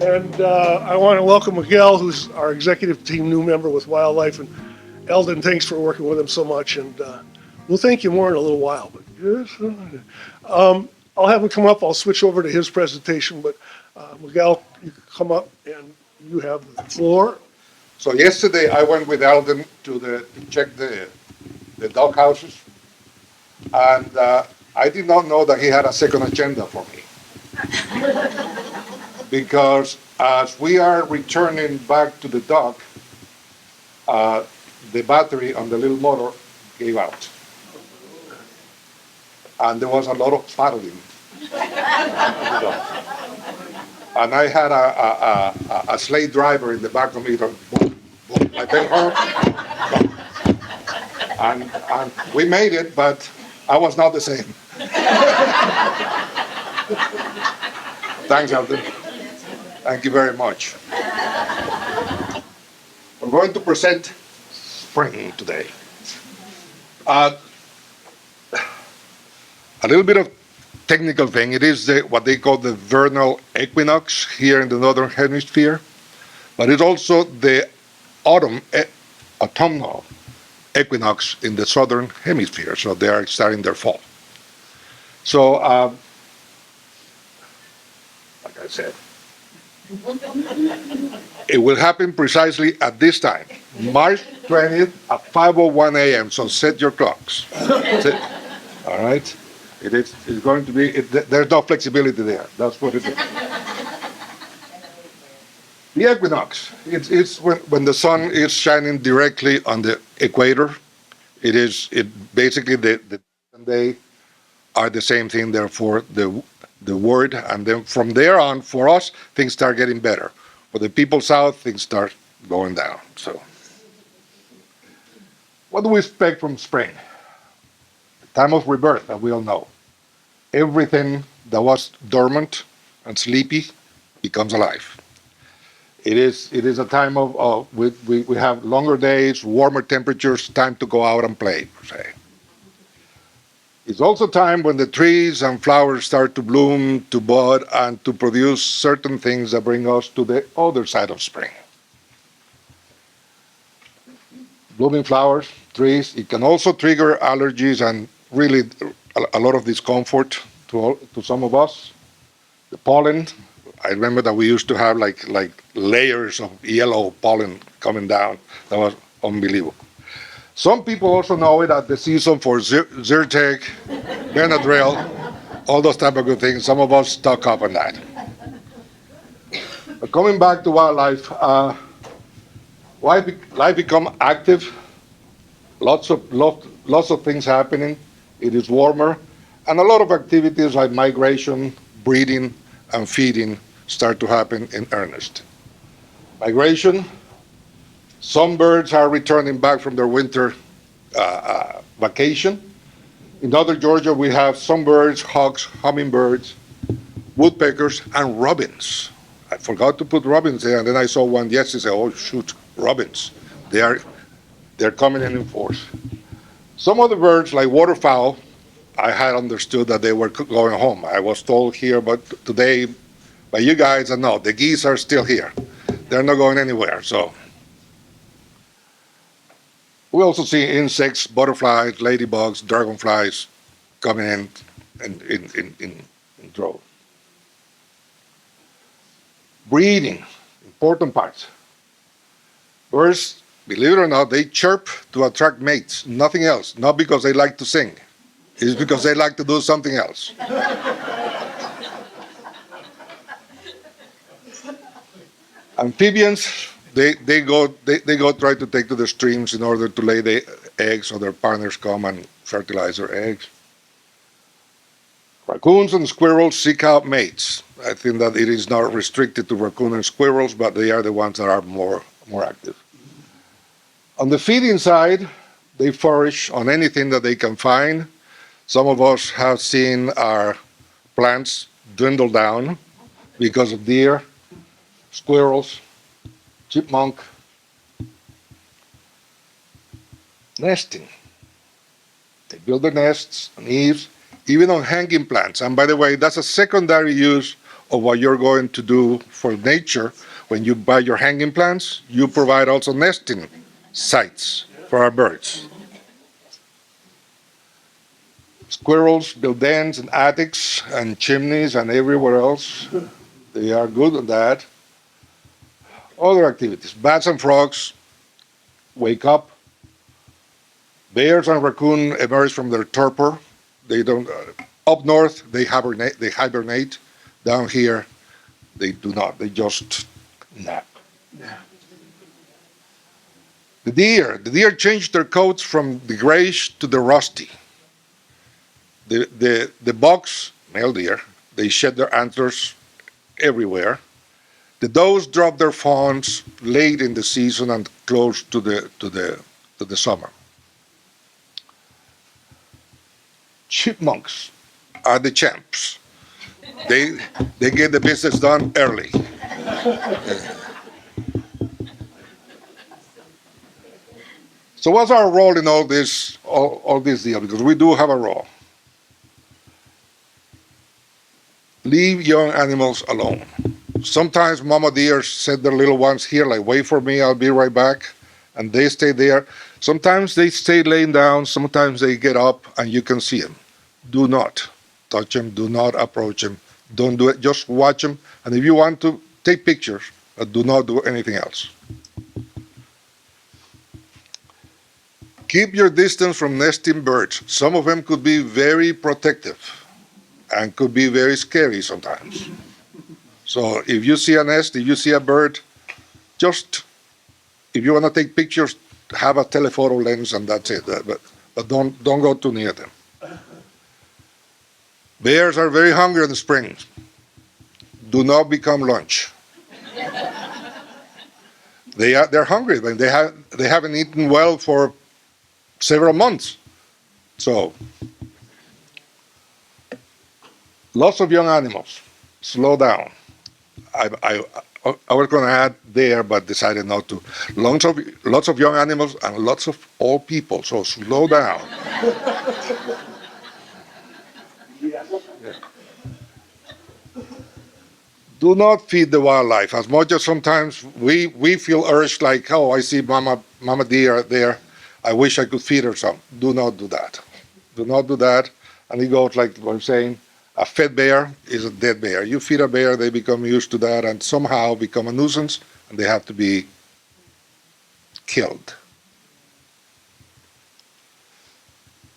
And I want to welcome Miguel, who's our executive team new member with Wildlife. And Elden, thanks for working with him so much. And we'll thank you more in a little while. But yes, I'll have him come up. I'll switch over to his presentation. But Miguel, you can come up and you have the floor. So yesterday I went with Elden to check the dog houses, and I did not know that he had a second agenda for me. Because as we are returning back to the dock, the battery on the little motor gave out. And there was a lot of paddling. And I had a sleigh driver in the back of me. Boom, boom. I went home. And we made it, but I was not the same. Thanks, Elden. Thank you very much. I'm going to present spring today. A little bit of technical thing. It is what they call the vernal equinox here in the northern hemisphere, but it's also the autumnal equinox in the southern hemisphere. So they are starting their fall. So, like I said, it will happen precisely at this time, March 20th at 5:01 a.m. So set your clocks. All right. It's going to be. There's no flexibility there. That's what it is. The equinox. It's when the sun is shining directly on the equator. It basically the day are the same thing. Therefore, the word, and then from there on, for us, things start getting better. For the people south, things start going down. So, what do we expect from spring? The time of rebirth, that we all know. Everything that was dormant and sleepy becomes alive. It is a time of we have longer days, warmer temperatures, time to go out and play, per se. It's also time when the trees and flowers start to bloom, to bud, and to produce certain things that bring us to the other side of spring. Blooming flowers, trees, it can also trigger allergies and really a lot of discomfort to some of us. The pollen, I remember that we used to have like layers of yellow pollen coming down. That was unbelievable. Some people also know it as the season for Zyrtec, Benadryl, all those type of good things. Some of us stock up on that. But coming back to wildlife, life become active. Lots of things happening. It is warmer, and a lot of activities like migration, breeding, and feeding start to happen in earnest. Migration. Some birds are returning back from their winter vacation. In northern Georgia, we have some birds, hawks, hummingbirds, woodpeckers, and robins. I forgot to put robins there, and then I saw one yesterday. Oh shoot, robins! They're coming in force. Some of the birds, like waterfowl, I had understood that they were going home. I was told here, but today, by you guys, no, the geese are still here. They're not going anywhere. So. We also see insects, butterflies, ladybugs, dragonflies coming in droves. Breeding, important parts. Birds, believe it or not, they chirp to attract mates, nothing else. Not because they like to sing. It's because they like to do something else. Amphibians, they go try to take to the streams in order to lay the eggs, so their partners come and fertilize their eggs. Raccoons and squirrels seek out mates. I think that it is not restricted to raccoon and squirrels, but they are the ones that are more active. On the feeding side, they forage on anything that they can find. Some of us have seen our plants dwindle down because of deer, squirrels, chipmunk. Nesting. They build their nests on eaves, even on hanging plants. And by the way, that's a secondary use of what you're going to do for nature. When you buy your hanging plants, you provide also nesting sites for our birds. Squirrels build dens and attics and chimneys and everywhere else. They are good at that. Other activities. Bats and frogs wake up. Bears and raccoon emerge from their torpor. They don't. Up north, they hibernate. They hibernate. Down here, they do not. They just nap. The deer change their coats from the grayish to the rusty. The bucks, male deer, they shed their antlers everywhere. The does drop their fawns late in the season and close to the summer. Chipmunks are the champs. They get the business done early. So what's our role in all this deal? Because we do have a role. Leave young animals alone. Sometimes mama deer set their little ones here, like, wait for me, I'll be right back. And they stay there. Sometimes they stay laying down, sometimes they get up and you can see them. Do not touch them, do not approach them, don't do it, just watch them. And if you want to, take pictures, but do not do anything else. Keep your distance from nesting birds. Some of them could be very protective and could be very scary sometimes. So if you see a nest, if you see a bird, just, if you want to take pictures, have a telephoto lens and that's it. But don't go too near them. Bears are very hungry in the spring. Do not become lunch. They're hungry. They haven't eaten well for several months. So lots of young animals. Slow down. I was going to add there, but decided not to. Lots of young animals and lots of old people. So slow down. Yeah. Do not feed the wildlife. As much as sometimes we feel urged, like, oh, I see mama deer there. I wish I could feed her some. Do not do that. Do not do that. And it goes like what I'm saying. A fed bear is a dead bear. You feed a bear, they become used to that and somehow become a nuisance, and they have to be killed.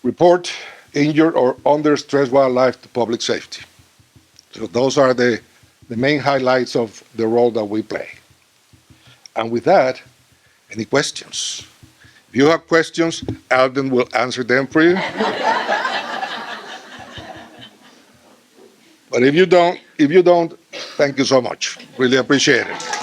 Report injured or under stress wildlife to public safety. So those are the main highlights of the role that we play. And with that, any questions? If you have questions, Elden will answer them for you. But if you don't, thank you so much. Really appreciate it.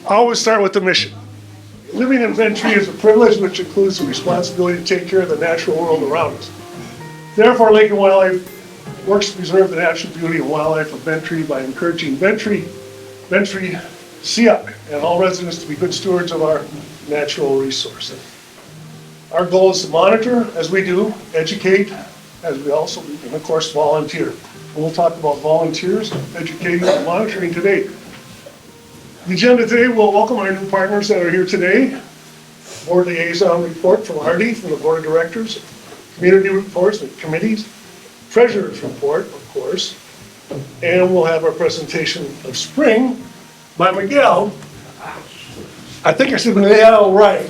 I always start with the mission. Living in Ventry is a privilege which includes the responsibility to take care of the natural world around us. Therefore, Lake and Wildlife works to preserve the natural beauty and wildlife of Ventry by encouraging Ventry, SEAC, and all residents to be good stewards of our natural resources. Our goal is to monitor, as we do, educate, as we also, and of course, volunteer. And we'll talk about volunteers, educating, and monitoring today. The agenda today will welcome our new partners that are here today. Board liaison report from Arte, from the board of directors, community reports and committees, treasurer's report, of course, and we'll have our presentation of spring by Miguel. I think I said Miguel right.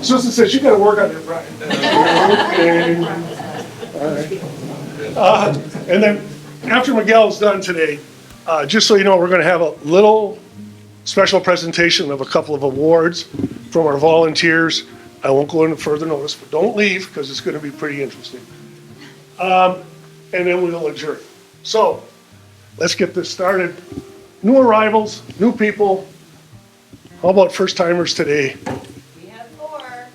Susan says you got to work on it right. Okay. All right. And then after Miguel's done today, just so you know, we're going to have a little special presentation of a couple of awards from our volunteers. I won't go into further notice, but don't leave because it's going to be pretty interesting. And then we'll adjourn. So let's get this started. New arrivals, new people. How about first timers today? We have 4.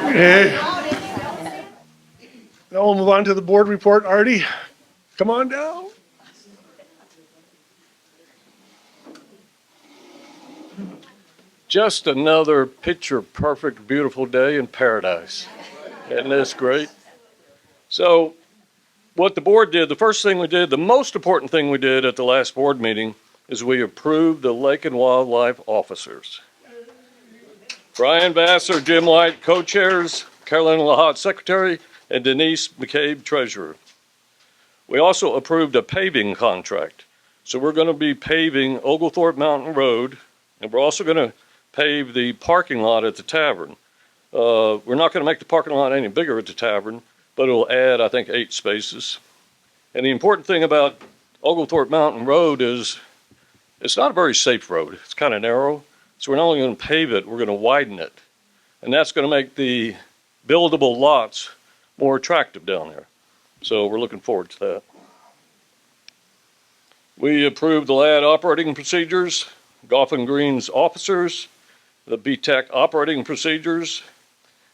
Okay. Now we'll move on to the board report. Artie, come on down. Just another picture-perfect, beautiful day in paradise. Isn't this great? So what the board did, the first thing we did, the most important thing we did at the last board meeting is we approved the Lake and Wildlife officers. Brian Vassar, Jim White, co-chairs, Carolyn Lahat, secretary, and Denise McCabe, treasurer. We also approved a paving contract. So we're going to be paving Oglethorpe Mountain Road, and we're also going to pave the parking lot at the tavern. We're not going to make the parking lot any bigger at the tavern, but it'll add, I think, 8 spaces. And the important thing about Oglethorpe Mountain Road is it's not a very safe road. It's kind of narrow. So we're not only going to pave it, we're going to widen it. And that's going to make the buildable lots more attractive down there. So we're looking forward to that. We approved the LAD operating procedures, Golf and Greens officers, the BTEC operating procedures,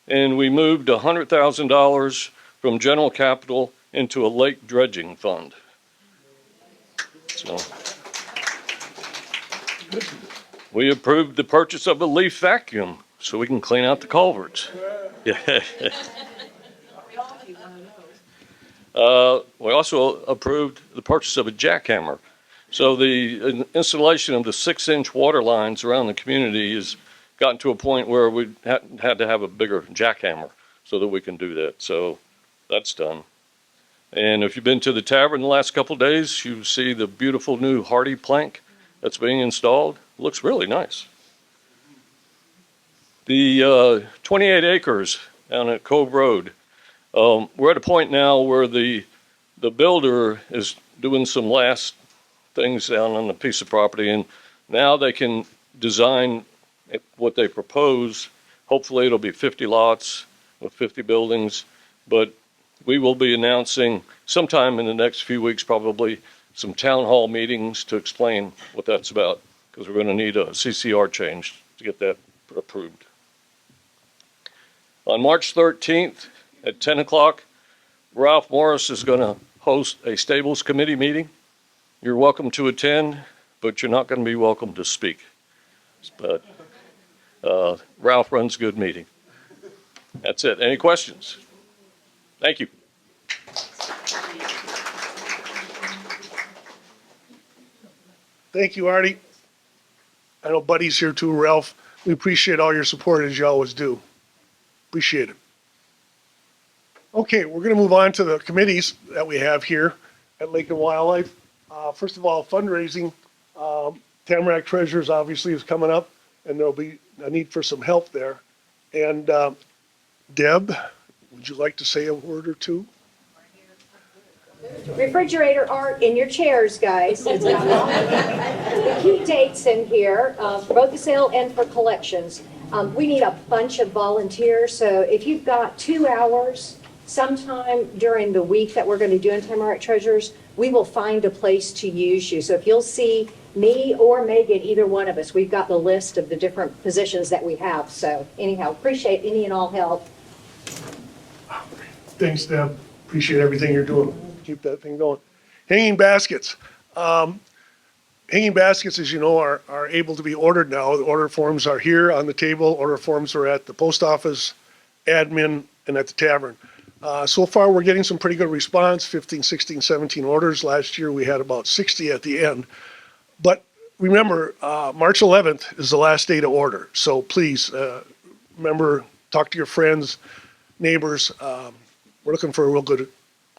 and we moved $100,000 from general capital into a lake dredging fund. So we approved the purchase of a leaf vacuum so we can clean out the culverts. Yeah. We also approved the purchase of a jackhammer. So the installation of the 6-inch water lines around the community has gotten to a point where we had to have a bigger jackhammer so that we can do that. So that's done. And if you've been to the tavern the last couple of days, you see the beautiful new Hardy plank that's being installed. It looks really nice. The 28 acres down at Cove Road, we're at a point now where the builder is doing some last things down on the piece of property, and now they can design what they propose. Hopefully it'll be 50 lots with 50 buildings, but we will be announcing sometime in the next few weeks probably some town hall meetings to explain what that's about, because we're going to need a CCR change to get that approved. On March 13th at 10 o'clock, Ralph Morris is going to host a Stables Committee meeting. You're welcome to attend, but you're not going to be welcome to speak. But Ralph runs a good meeting. That's it. Any questions? Thank you. Thank you, Artie. I know Buddy's here too, Ralph. We appreciate all your support as you always do. Appreciate it. Okay, we're going to move on to the committees that we have here at Lake and Wildlife. First of all, fundraising. Tamarack Treasures obviously is coming up, and there'll be a need for some help there. And Deb, would you like to say a word or two? Refrigerator art in your chairs, guys. It's got the key dates in here, for both the sale and for collections. We need a bunch of volunteers, so if you've got 2 hours sometime during the week that we're going to be doing Tamarack Treasures, we will find a place to use you. So if you'll see me or Megan, either one of us, we've got the list of the different positions that we have. So anyhow, appreciate any and all help. Thanks, Deb. Appreciate everything you're doing. Keep that thing going. Hanging baskets. Hanging baskets, as you know, are able to be ordered now. The order forms are here on the table. Order forms are at the post office, admin, and at the tavern. So far, we're getting some pretty good response, 15, 16, 17 orders. Last year, we had about 60 at the end. But remember, March 11th is the last day to order. So please, remember, talk to your friends, neighbors. We're looking for a real good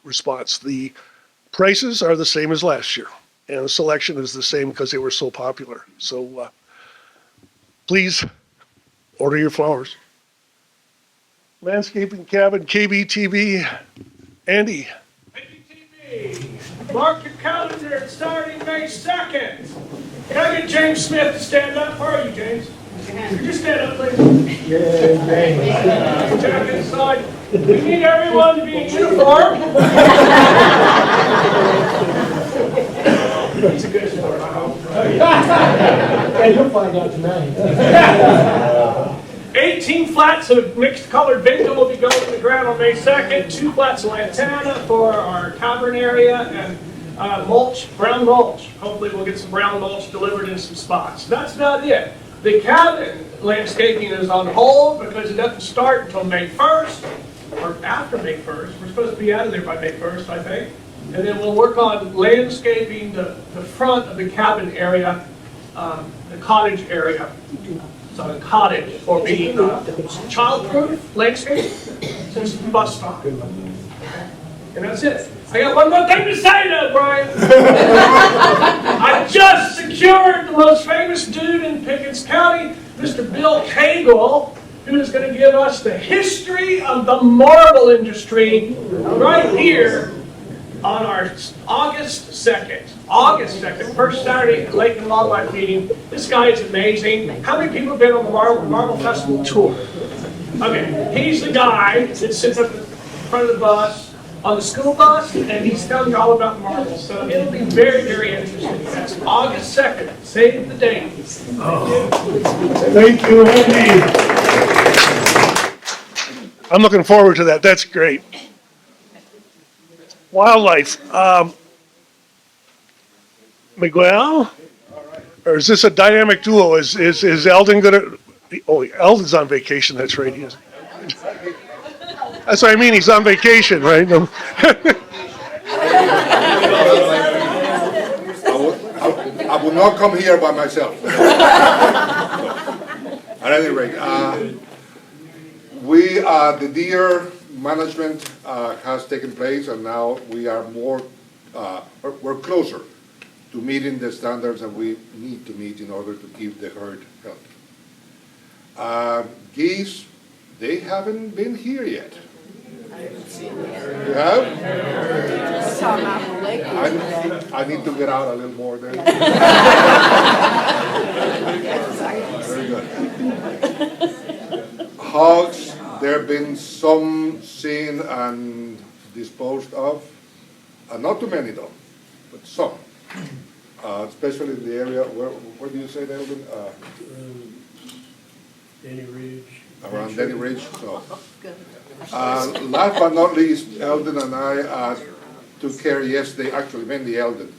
response. The prices are the same as last year, and the selection is the same because they were so popular. So please order your flowers. Landscaping cabin, KBTB, Andy. KBTB, mark your calendar, it's starting May 2nd. Can I get James Smith to stand up? Where are you, James? Could you stand up, please? Jack inside. We need everyone to be in uniform. It's a good sport, I hope. Yeah, you'll find out tonight. 18 flats of mixed colored bingo will be going to the ground on May 2nd. 2 flats of lantana for our cavern area and mulch, brown mulch. Hopefully we'll get some brown mulch delivered in some spots. That's not it. The cabin landscaping is on hold because it doesn't start until May 1st or after May 1st. We're supposed to be out of there by May 1st, I think. And then we'll work on landscaping the front of the cabin area, the cottage area. So the cottage will be child-proof landscape since the bus stop. And that's it. I got one more thing to say though, Brian. I just secured the most famous dude in Pickens County, Mr. Bill Cagle, who is going to give us the history of the marble industry right here on our August 2nd. August 2nd, first Saturday at Lake and Wildlife meeting. This guy is amazing. How many people have been on the Marble Festival tour? Okay, he's the guy that sits up in front of the bus, on the school bus, and he's telling you all about marble. So it'll be very, very interesting. That's August 2nd. Save the date. Thank you, Andy. I'm looking forward to that. That's great. Wildlife. Miguel? Or is this a dynamic duo? Is Elden gonna? Oh, Elden's on vacation. That's right. He is. That's what I mean. He's on vacation, right? No. I will not come here by myself. At any rate, the deer management has taken place, and now we are we're closer to meeting the standards that we need to meet in order to keep the herd healthy. Geese, they haven't been here yet. You have? I need to get out a little more then. Very good. Hogs, there have been some seen and disposed of. Not too many though, but some. Especially in the area, where do you say that, Elden? Denny Ridge. Around Denny Ridge. So. Last but not least, Elden and I took care yesterday, actually mainly Elden,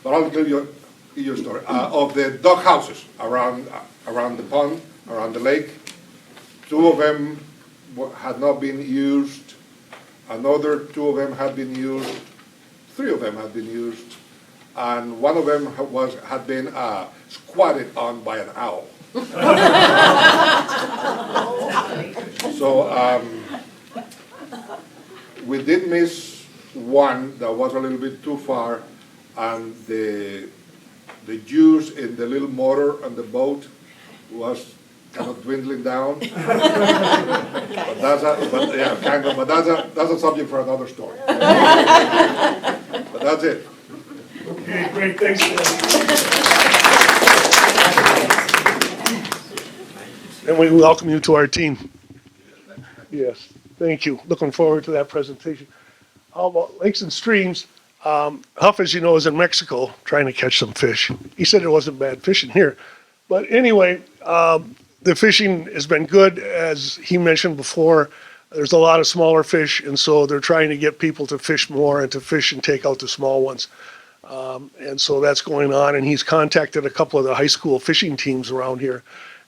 but I'll tell you your story, of the dog houses around the pond, around the lake. 2 of them had not been used, another 2 of them had been used, 3 of them had been used, and 1 of them had been squatted on by an owl. So we did miss 1 that was a little bit too far, and the juice in the little motor on the boat was kind of dwindling down. But that's a subject for another story. But that's it. Okay, great. Thanks. And we welcome you to our team. Yes, thank you. Looking forward to that presentation. How about lakes and streams? Huff, as you know, is in Mexico trying to catch some fish. He said there wasn't bad fishing here. But anyway, the fishing has been good. As he mentioned before, there's a lot of smaller fish, and so they're trying to get people to fish more and to fish and take out the small ones. And so that's going on, and he's contacted a couple of the high school fishing teams around here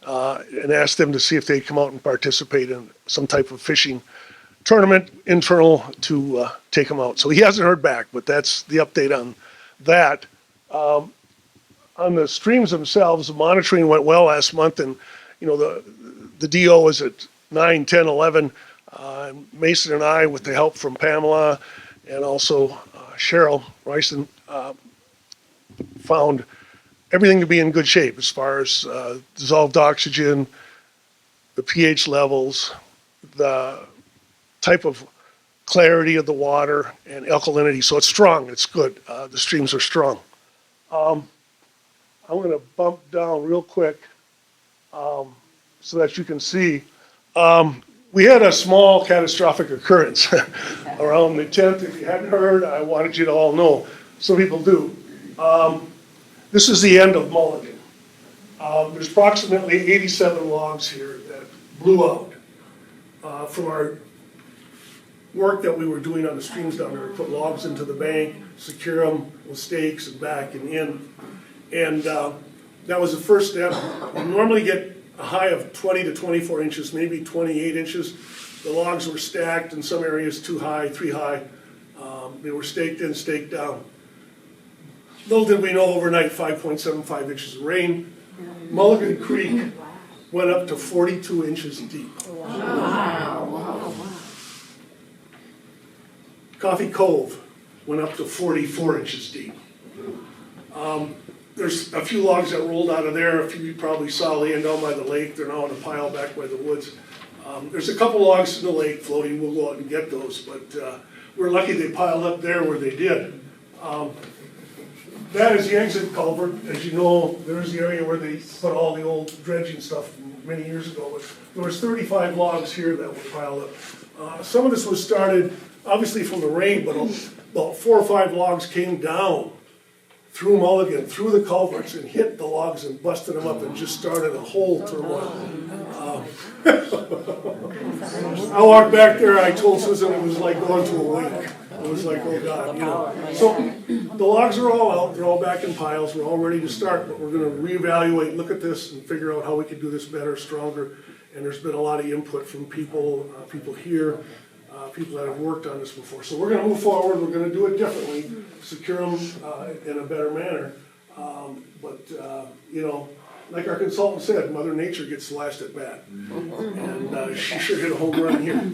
and asked them to see if they'd come out and participate in some type of fishing tournament internal to take them out. So he hasn't heard back, but that's the update on that. On the streams themselves, the monitoring went well last month, and you know the DO was at 9, 10, 11. Mason and I, with the help from Pamela and also Cheryl Ryson, found everything to be in good shape as far as dissolved oxygen, the pH levels, the type of clarity of the water, and alkalinity. So it's strong, it's good. The streams are strong. On I'm going to bump down real quick so that you can see. We had a small catastrophic occurrence around the 10th. If you hadn't heard, I wanted you to all know. Some people do. This is the end of Mulligan. There's approximately 87 logs here that blew out from our work that we were doing on the streams down there. Put logs into the bank, secure them with stakes and back and in. And that was the first step. We normally get a high of 20 to 24 inches, maybe 28 inches. The logs were stacked in some areas too high, 3 high. They were staked in, staked down. Little did we know overnight, 5.75 inches of rain. Mulligan Creek went up to 42 inches deep. Coffee Cove went up to 44 inches deep. There's a few logs that rolled out of there. A few you probably saw laying down by the lake. They're now in a pile back by the woods. There's a couple logs in the lake floating. We'll go out and get those, but we're lucky they piled up there where they did. That is the exit culvert. As you know, there's the area where they put all the old dredging stuff many years ago. But there was 35 logs here that were piled up. Some of this was started obviously from the rain, but about 4 or 5 logs came down through Mulligan, through the culverts, and hit the logs and busted them up and just started a whole turmoil. I walked back there, I told Susan it was like going to a wake. It was like, oh God, you know. So the logs are all out, they're all back in piles, we're all ready to start, but we're gonna reevaluate, look at this and figure out how we can do this better, stronger. And there's been a lot of input from people here, people that have worked on this before. So we're gonna move forward, we're gonna do it differently, secure them in a better manner. You know, like our consultant said, Mother Nature gets the last at bat. And she sure hit a home run here.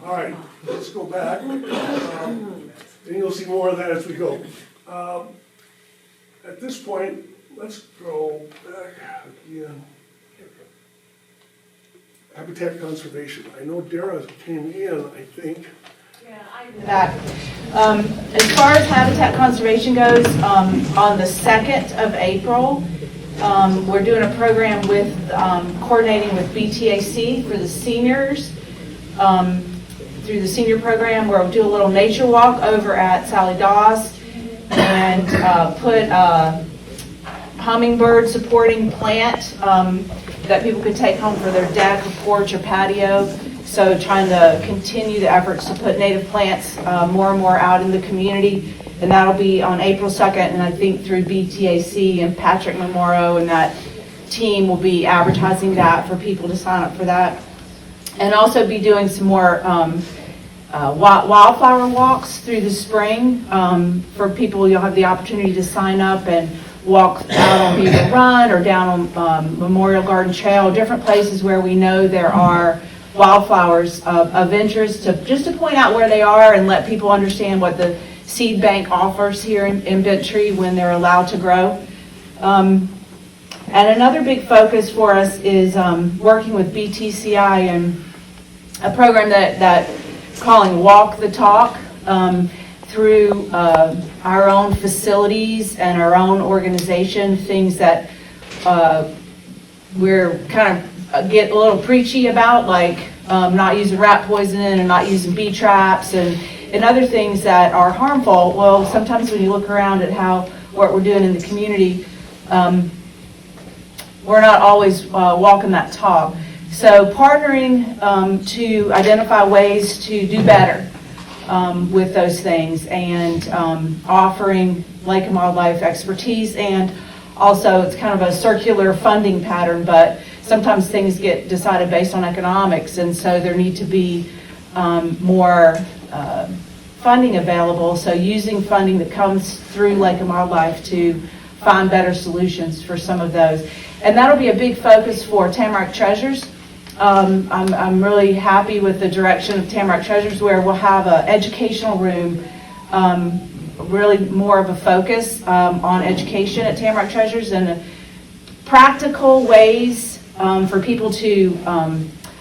All right, let's go back. And you'll see more of that as we go. At this point, let's go back again. Habitat conservation. I know Dara came in, I think. Yeah, I did that. As far as habitat conservation goes, on the 2nd of April, we're doing a program with coordinating with BTAC for the seniors. Through the senior program, where we'll do a little nature walk over at Sally Dawes and put a hummingbird supporting plant that people could take home for their deck or porch or patio. So trying to continue the efforts to put native plants more and more out in the community. And that'll be on April 2nd, and I think through BTAC and Patrick Memorial and that team will be advertising that for people to sign up for that. And also be doing some more wildflower walks through the spring for people. You'll have the opportunity to sign up and walk out on Beaver Run or down on Memorial Garden Trail, different places where we know there are wildflowers of interest, just to point out where they are and let people understand what the seed bank offers here in Bent Tree when they're allowed to grow. And another big focus for us is working with BTCI and a program that calling Walk the Talk through our own facilities and our own organization, things that we're kind of get a little preachy about, like not using rat poison and not using bee traps and other things that are harmful. Well, sometimes when you look around at what we're doing in the community, we're not always walking that talk. So partnering to identify ways to do better with those things, and offering Lake and Wildlife expertise, and also it's kind of a circular funding pattern, but sometimes things get decided based on economics, and so there need to be more funding available. So using funding that comes through Lake and Wildlife to find better solutions for some of those. And that'll be a big focus for Tamarack Treasures. I'm really happy with the direction of Tamarack Treasures, where we'll have an educational room, really more of a focus on education at Tamarack Treasures and practical ways for people to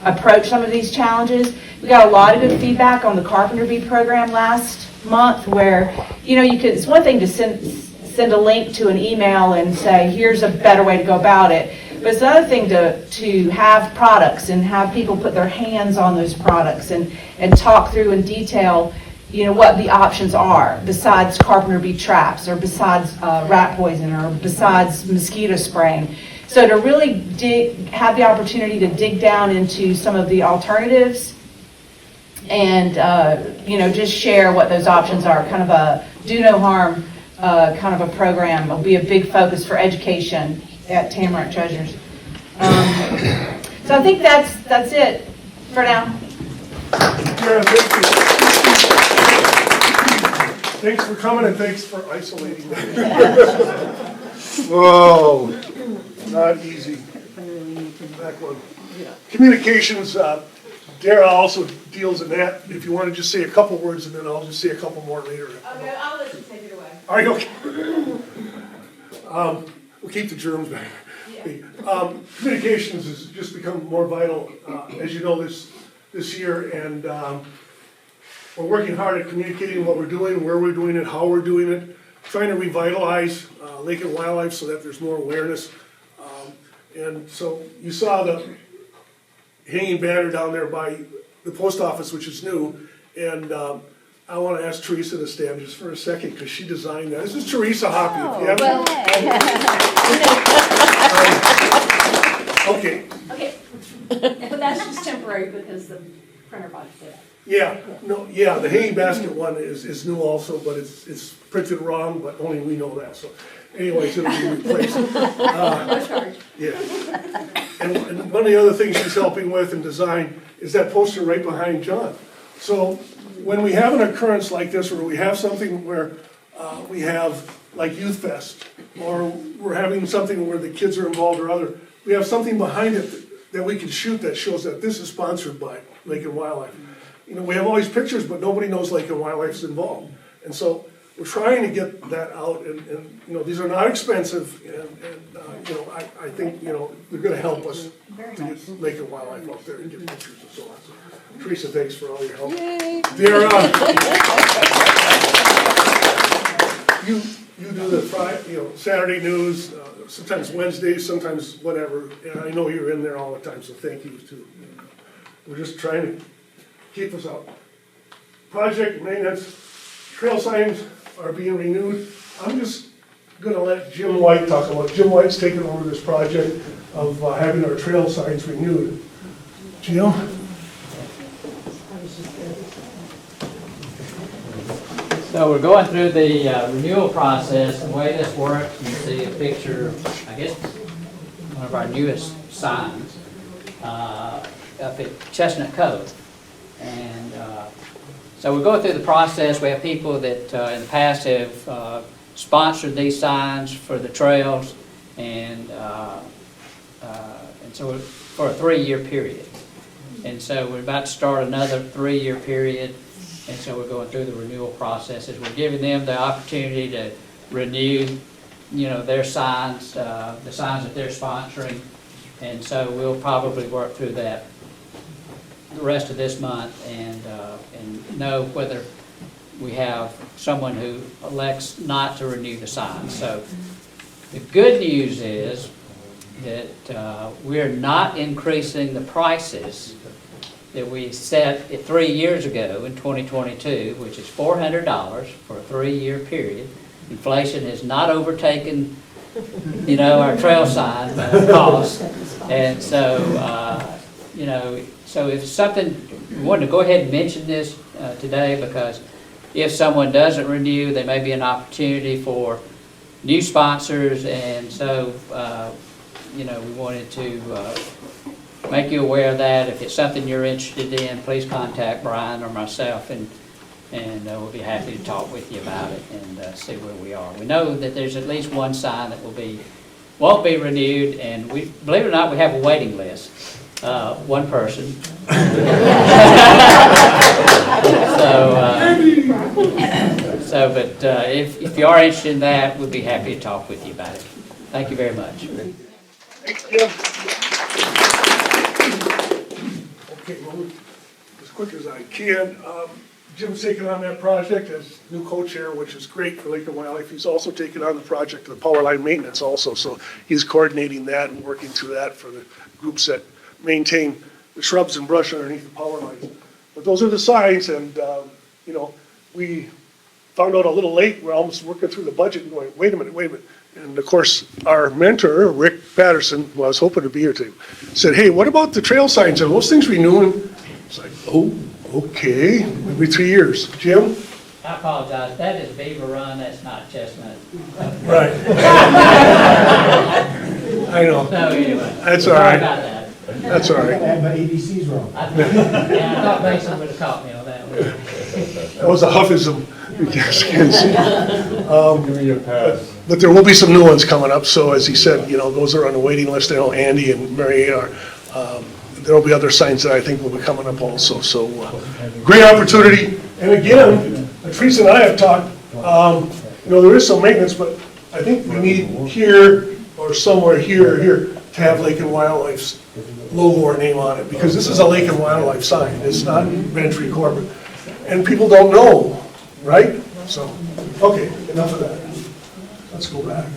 approach some of these challenges. We got a lot of good feedback on the Carpenter Bee program last month, where, you know, it's one thing to send a link to an email and say, here's a better way to go about it. But it's another thing to have products and have people put their hands on those products and talk through in detail, what the options are besides carpenter bee traps or besides rat poison or besides mosquito spraying. So to really have the opportunity to dig down into some of the alternatives and, just share what those options are, kind of a do no harm kind of a program. Will be a big focus for education at Tamarack Treasures. So I think that's it for now. Yeah, thank you. Thanks for coming and thanks for isolating me. Whoa, not easy. Back one. Communications, Dara also deals in that. If you want to just say a couple words and then I'll just say a couple more later. Okay, I'll let you take it away. All right, okay. We'll keep the germs back. Communications has just become more vital, as you know, this year, and we're working hard at communicating what we're doing, where we're doing it, how we're doing it, trying to revitalize Lake and Wildlife so that there's more awareness. And so you saw the hanging banner down there by the post office, which is new, and I want to ask Teresa to stand just for a second because she designed that. This is Teresa Hoppe. If you haven't, Okay, but that's just temporary because the printer box did it. Yeah, the hanging basket one is new also, but it's printed wrong, but only we know that, so anyways, it'll be replaced. No charge. Yeah. And one of the other things she's helping with and design is that poster right behind John. So when we have an occurrence like this, or we have something where we have like Youth Fest, or we're having something where the kids are involved or other, we have something behind it that we can shoot that shows that this is sponsored by Lake and Wildlife. We have all these pictures, but nobody knows Lake and Wildlife's involved. And so we're trying to get that out, and these are not expensive, and I think, they're gonna help us to get Lake and Wildlife out there and get pictures and so on. So, Teresa, thanks for all your help. Dara, you do the Saturday news, sometimes Wednesdays, sometimes whatever, and I know you're in there all the time, so thank you too. We're just trying to keep us out. Project maintenance, trail signs are being renewed. I'm just gonna let Jim White talk about it. Jim White's taken over this project of having our trail signs renewed. Jim? So we're going through the renewal process. The way this works, you see a picture, I guess, one of our newest signs up at Chestnut Cove. And so we're going through the process. We have people that in the past have sponsored these signs for the trails, and so for a 3-year period. And so we're about to start another 3-year period. And so we're going through the renewal processes. We're giving them the opportunity to renew, their signs, the signs that they're sponsoring. And so we'll probably work through that the rest of this month and know whether we have someone who elects not to renew the signs. So the good news is that we're not increasing the prices that we set 3 years ago in 2022, which is $400 for a 3-year period. Inflation has not overtaken, our trail sign cost. And so, so if something, we wanted to go ahead and mention this today, because if someone doesn't renew, there may be an opportunity for new sponsors. And so, we wanted to make you aware of that. If it's something you're interested in, please contact Brian or myself, and we'll be happy to talk with you about it and see where we are. We know that there's at least one sign that won't be renewed, and we, believe it or not, we have a waiting list. One person. But if you are interested in that, we'll be happy to talk with you about it. Thank you very much. Thanks, Jim. Okay, well, as quick as I can. Jim's taken on that project as new co-chair, which is great for Lake and Wildlife. He's also taken on the project of the power line maintenance also, so he's coordinating that and working through that for the groups that maintain the shrubs and brush underneath the power lines. But those are the signs, and, you know, we found out a little late, we're almost working through the budget and going, wait a minute. And of course, our mentor, Rick Patterson, who I was hoping to be here today, said, hey, what about the trail signs? Are those things renewing? It's like, oh, okay, every 3 years. Jim? I apologize, that is Beaver Run, that's not Chestnut. Right. I know. So anyway. That's all sorry right. about that. That's all I right. had my ABCs wrong. Yeah, I thought Mason would have caught me on that one. That was a Huffism. You guys can see. Give me a pass. But there will be some new ones coming up, so as he said, you know, those are on the waiting list. I know Andy and Mary are. There'll be other signs that I think will be coming up also, so great opportunity. And again, Teresa and I have talked, you know, there is some maintenance, but I think we need here or somewhere here or here to have Lake and Wildlife's logo or name on it, because this is a Lake and Wildlife sign. It's not Ventry Corporate. And people don't know, right? So, okay, enough of that. Let's go back.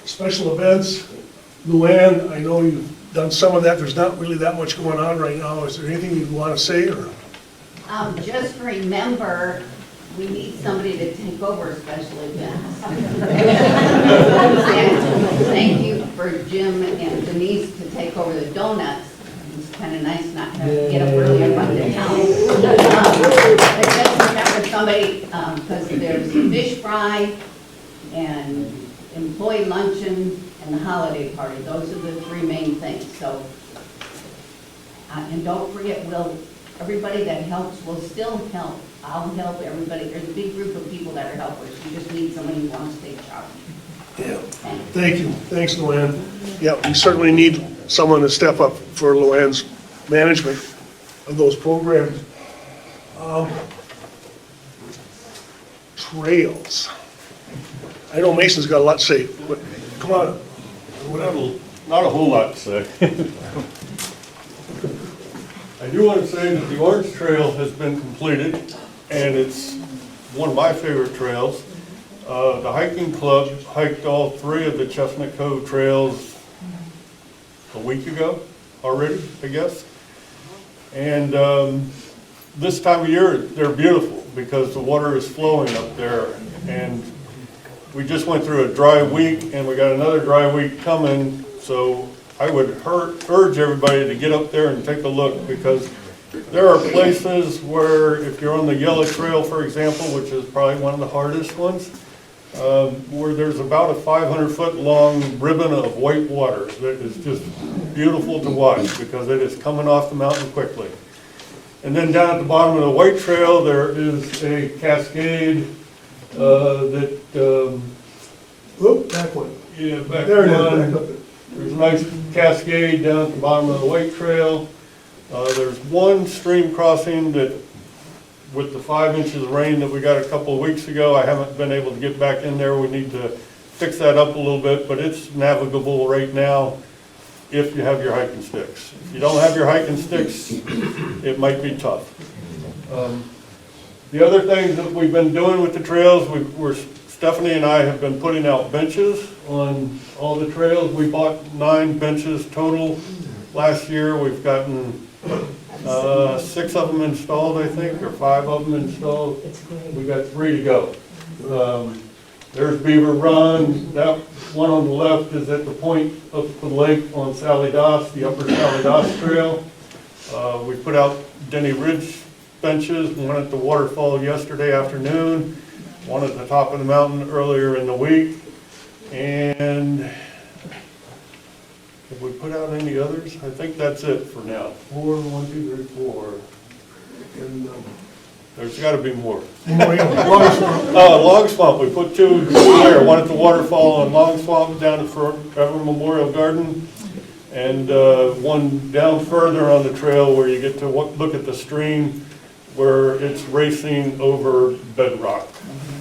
Special events, LuAnn, I know you've done some of that. There's not really that much going on right now. Is there anything you'd want to say, or? Just remember, we need somebody to take over special events. And thank you for Jim and Denise to take over the donuts. It's kind of nice not to have to get up early and run to town. But just remember somebody, because there's fish fry and employee luncheon and the holiday party. Those are the three main things. So, and don't forget, everybody that helps will still help. I'll help everybody. There's a big group of people that are helpers. You just need somebody who wants to take charge. Yeah, thank you. Thanks, LuAnn. Yeah, we certainly need someone to step up for LuAnn's management of those programs. Trails. I know Mason's got a lot to say, but come on. Whatever. Not a whole lot to say. I do want to say that the Orange Trail has been completed, and it's one of my favorite trails. The hiking club hiked all 3 of the Chestnut Cove trails a week ago already, I guess. And this time of year, they're beautiful because the water is flowing up there. And we just went through a dry week, and we got another dry week coming. So I would urge everybody to get up there and take a look, because there are places where, if you're on the Yellow Trail, for example, which is probably one of the hardest ones, where there's about a 500-foot long ribbon of white water that is just beautiful to watch because it is coming off the mountain quickly. And then down at the bottom of the White Trail, there is a cascade Oop, back one. yeah, back There it is, one. back up there. There's a nice cascade down at the bottom of the White Trail. There's one stream crossing that, with the 5 inches of rain that we got a couple of weeks ago, I haven't been able to get back in there. We need to fix that up a little bit, but it's navigable right now if you have your hiking sticks. If you don't have your hiking sticks, it might be tough. The other things that we've been doing with the trails, Stephanie and I have been putting out benches on all the trails. We bought 9 benches total last year. We've gotten 6 of them installed, I think, or 5 of them installed. We got 3 to go. There's Beaver Run. That one on the left is at the point of the lake on Sally Doss, the upper Sally Doss Trail. We put out Denny Ridge benches, one at the waterfall yesterday afternoon, one at the top of the mountain earlier in the week. And have we put out any others? I think that's it for now. 4, 1, 2, 3, 4. And there's got to be more. Long Swamp, we put 2 there, one at the waterfall on Long Swamp down at Forever Memorial Garden, and one down further on the trail where you get to look at the stream where it's racing over bedrock.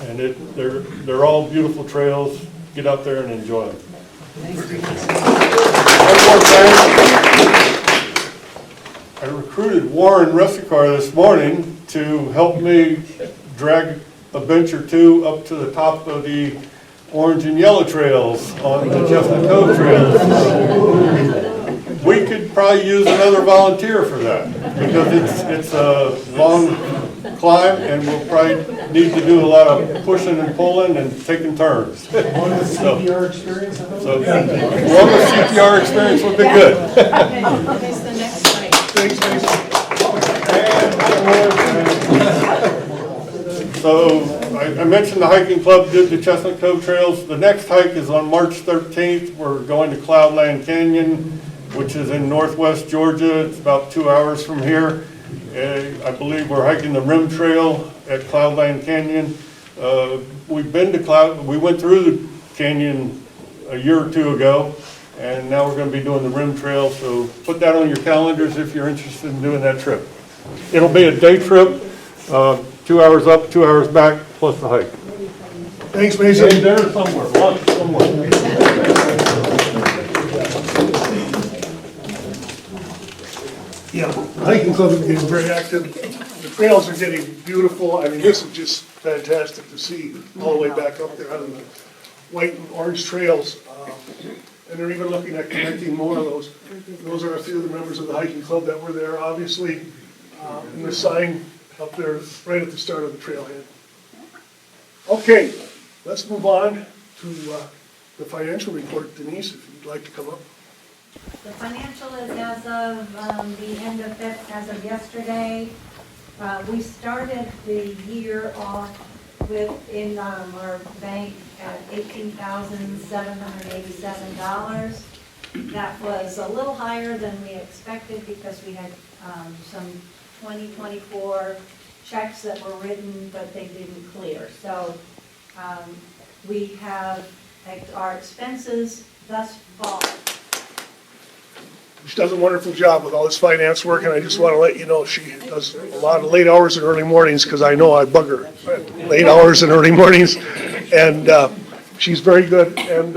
And they're all beautiful trails. Get out there and enjoy them. One more thing. I recruited Warren Resicar this morning to help me drag a bench or two up to the top of the orange and yellow trails on the Chestnut Cove trails. We could probably use another volunteer for that because it's a long climb and we'll probably need to do a lot of pushing and pulling and taking turns. One with CPR experience? So one with CPR experience would be good. Okay, so the next slide. Thanks, Mason. So I mentioned the hiking club did the Chestnut Cove trails. The next hike is on March 13th. We're going to Cloudland Canyon, which is in northwest Georgia. It's about 2 hours from here. I believe we're hiking the Rim Trail at Cloudland Canyon. We went through the canyon a year or two ago, and now we're going to be doing the Rim Trail. So put that on your calendars if you're interested in doing that trip. It'll be a day trip, 2 hours up, 2 hours back, plus the hike. Thanks, Mason. And dinner somewhere, lunch somewhere. Yeah, the hiking club is getting very active. The trails are getting beautiful. I mean, this is just fantastic to see all the way back up there on the white and orange trails. And they're even looking at connecting more of those. Those are a few of the members of the hiking club that were there, obviously, in the sign up there right at the start of the trailhead. Okay, let's move on to the financial report. Denise, if you'd like to come up. The financial is as of the end of as of yesterday. We started the year off with in our bank at $18,787. That was a little higher than we expected because we had some 2024 checks that were written, but they didn't clear. So we have our expenses thus far. She does a wonderful job with all this finance work, and I just want to let you know she does a lot of late hours and early mornings because I know I bug her late hours and early mornings, and she's very good. And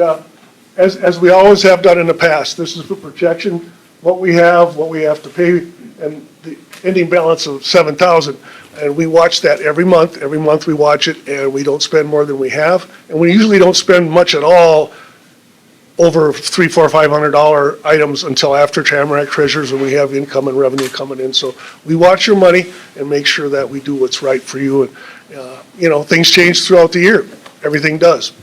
as we always have done in the past, this is for projection, what we have to pay, and the ending balance of $7,000. And we watch that every month. Every month we watch it, and we don't spend more than we have, and we usually don't spend much at all over $300, $400, $500 items until after Tamarack Treasures, and we have income and revenue coming in. So we watch your money and make sure that we do what's right for you. And things change throughout the year. Everything does.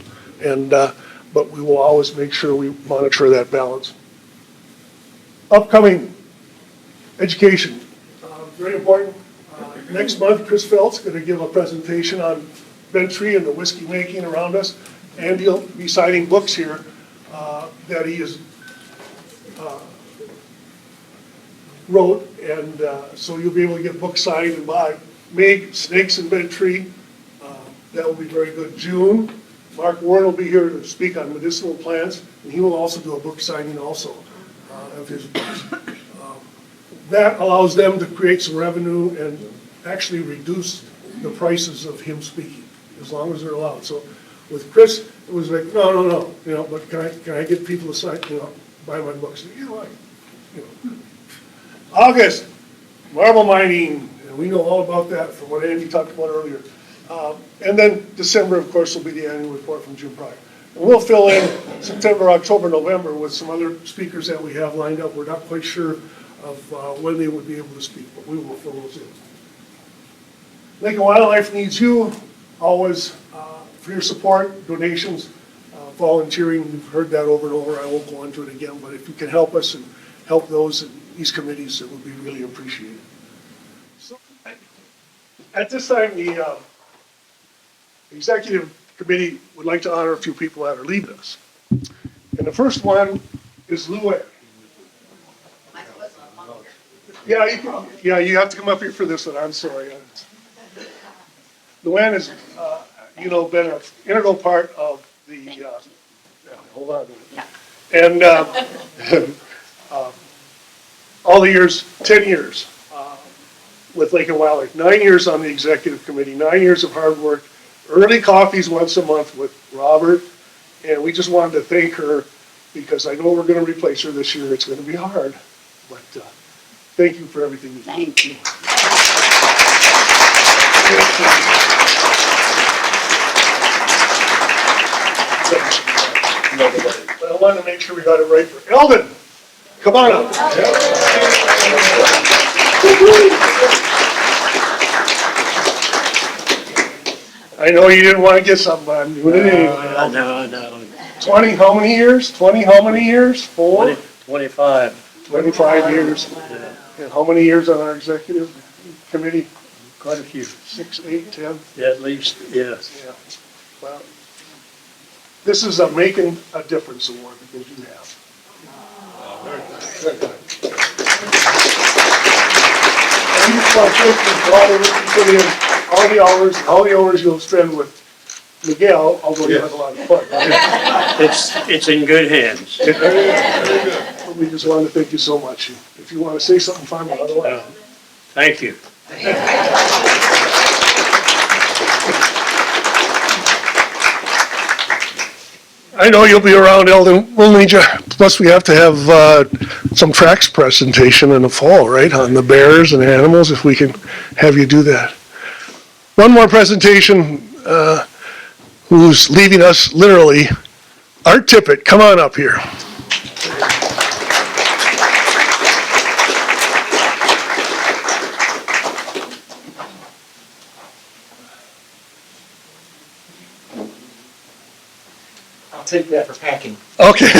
And but we will always make sure we monitor that balance. Upcoming education, very important. Next month, Chris Felt's going to give a presentation on Bentry and the whiskey making around us, and he'll be signing books here that he has wrote, and so you'll be able to get books signed and buy. May, Snakes and Bentry, that will be very good. June, Mark Warren will be here to speak on medicinal plants, and he will also do a book signing also of his books. That allows them to create some revenue and actually reduce the prices of him speaking, as long as they're allowed. So with Chris, it was like, no, but can I get people to sign, buy my books? August, marble mining, and we know all about that from what Andy talked about earlier. And then December, of course, will be the annual report from Jim Pryor. And we'll fill in September, October, November with some other speakers that we have lined up. We're not quite sure of when they would be able to speak, but we will fill those in. Lake and Wildlife needs you always for your support, donations, volunteering. We've heard that over and over. I won't go into it again, but if you can help us and help those in these committees, it would be really appreciated. So, at this time, the executive committee would like to honor a few people that are leaving us. And the first one is LuAnn. Yeah, you have to come up here for this one. I'm sorry. LuAnn has, been an integral part of the, hold on a minute. And all the years, 10 years with Lake and Wildlife, 9 years on the executive committee, 9 years of hard work, early coffees once a month with Robert, and we just wanted to thank her because I know we're going to replace her this year. It's going to be hard, but Thank you for everything you do. Thank you. But I wanted to make sure we got it right for Elden. Come on up. I know you didn't want to get something, but I'm doing it anyway. I know. 20, how many years? 20, how many years? 4? 25. 25 years. And how many years on our executive committee? Quite a few. 6, 8, 10? Yeah, at least, yes. Yeah. Well, this is a Making a Difference award because you have. Very good. And you just want to thank you for all the work you put in, all the hours you'll spend with Miguel, although you have a lot of fun. It's in good hands. But we just wanted to thank you so much. If you want to say something, fine, but otherwise. Thank you. I know you'll be around, Elden. We'll need you. Plus, we have to have some tracks presentation in the fall, right, on the bears and animals, if we can have you do that. One more presentation, who's leaving us literally, Art Tippit. Come on up here. I'll take that for packing. Okay.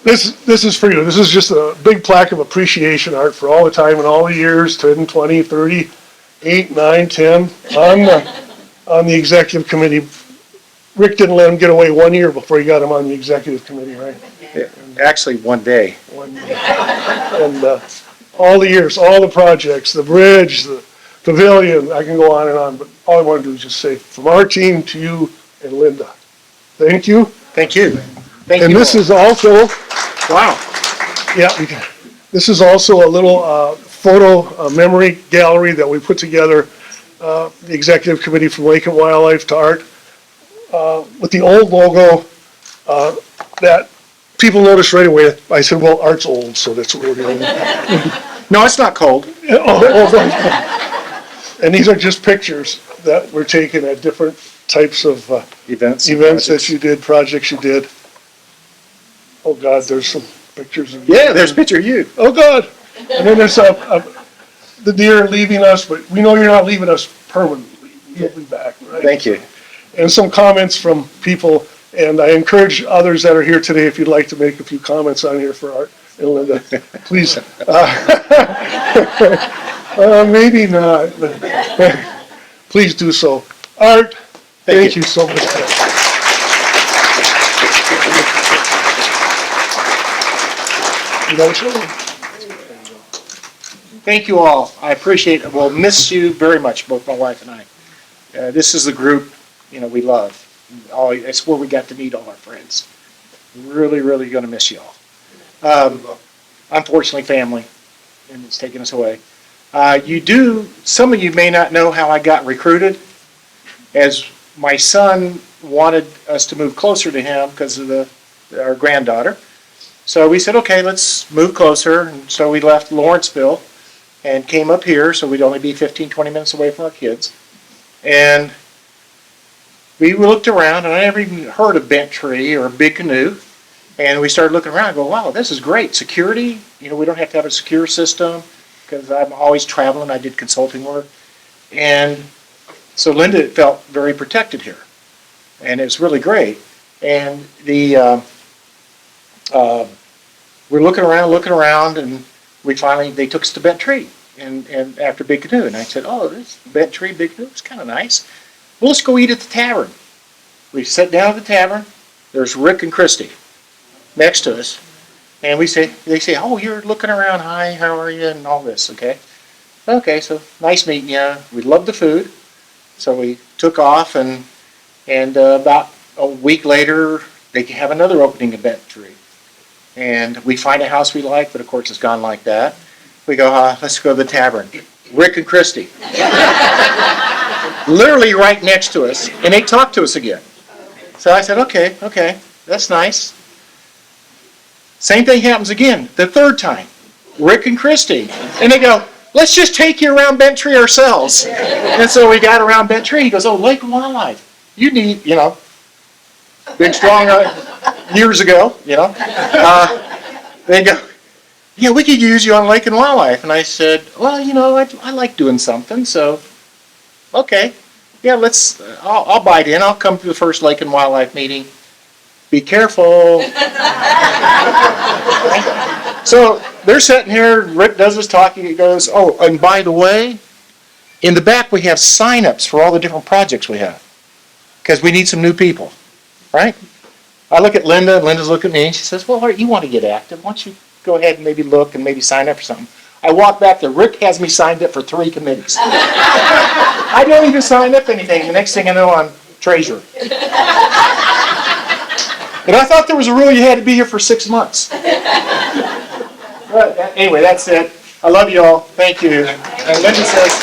This is for you. This is just a big plaque of appreciation, Art, for all the time and all the years, 10, 20, 30, 8, 9, 10, on the executive committee. Rick didn't let him get away 1 year before he got him on the executive committee, right? Yeah, actually, one day. 1 year. And all the years, all the projects, the bridge, the pavilion, I can go on and on, but all I want to do is just say, from our team to you and Linda, thank you. Thank you. Thank And you this all. is also, Wow. yeah, this is also a little photo memory gallery that we put together, the executive committee from Lake and Wildlife to Art, with the old logo that people noticed right away. I said, well, Art's old, so that's what we're doing. No, it's not cold. And these are just pictures that were taken at different types of Events. that you did, projects you did. Oh, God, there's some pictures of you. Yeah, there's a picture of you. Oh, God. And then there's the deer leaving us, but we know you're not leaving us permanently. You'll be back, right? Thank you. And some comments from people, and I encourage others that are here today, if you'd like to make a few comments on here for Art and Linda, please. Maybe not, but please do so. Art, thank you so much. Thank you all. I appreciate it. We'll miss you very much, both my wife and I. This is the group, we love. It's where we got to meet all our friends. Really, really going to miss you all. Unfortunately, family, and it's taken us away. Some of you may not know how I got recruited, as my son wanted us to move closer to him because of our granddaughter. So we said, okay, let's move closer. And so we left Lawrenceville and came up here, so we'd only be 15, 20 minutes away from our kids. And we looked around, and I never even heard of Bent Tree or Big Canoe. And we started looking around and go, wow, this is great. Security, we don't have to have a secure system because I'm always traveling. I did consulting work. And so Linda felt very protected here. And it was really great. And we're looking around, and they took us to Bent Tree and after Big Canoe. And I said, oh, this Bent Tree, Big Canoe, it's kind of nice. Well, let's go eat at the tavern. We sat down at the tavern. There's Rick and Christy next to us. And they say, oh, you're looking around. Hi, how are you? And all this, okay? Okay, so nice meeting you. We love the food. So we took off, and about a week later, they have another opening at Bent Tree. And we find a house we like, but of course it's gone like that. We go, let's go to the tavern. Rick and Christy. Literally right next to us, and they talk to us again. So I said, okay, that's nice. Same thing happens again, the third time. Rick and Christy. And they go, let's just take you around Bent Tree ourselves. And so we got around Bent Tree. He goes, oh, Lake and Wildlife. You need, big strong years ago, They go, yeah, we could use you on Lake and Wildlife. And I said, well, I like doing something, so, okay. Yeah, I'll bite in. I'll come to the first Lake and Wildlife meeting. Be careful. So they're sitting here, Rick does his talking, he goes, oh, and by the way, in the back we have sign-ups for all the different projects we have. Because we need some new people, right? I look at Linda, and Linda's looking at me, and she says, well, Art, you want to get active. Why don't you go ahead and maybe look and maybe sign up for something. I walk back there, Rick has me signed up for 3 committees. I don't even sign up anything. The next thing I know, I'm treasurer. And I thought there was a rule you had to be here for 6 months. But anyway, that's it. I love you all. Thank you. And Linda says,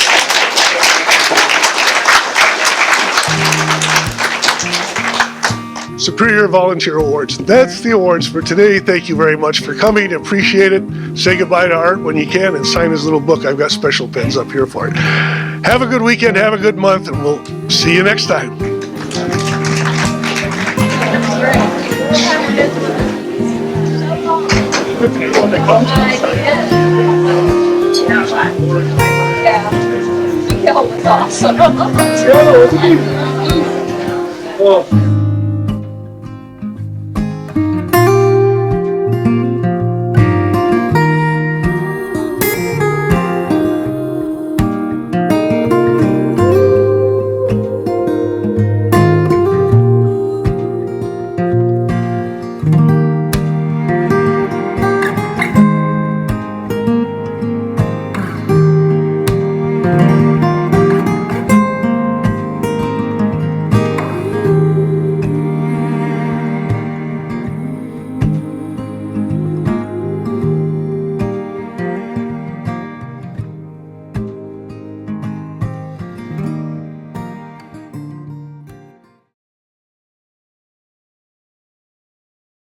Superior Volunteer Awards. That's the awards for today. Thank you very much for coming. Appreciate it. Say goodbye to Art when you can and sign his little book. I've got special pens up here for it. Have a good weekend. Have a good month, and we'll see you next time. Yeah, Miguel was awesome.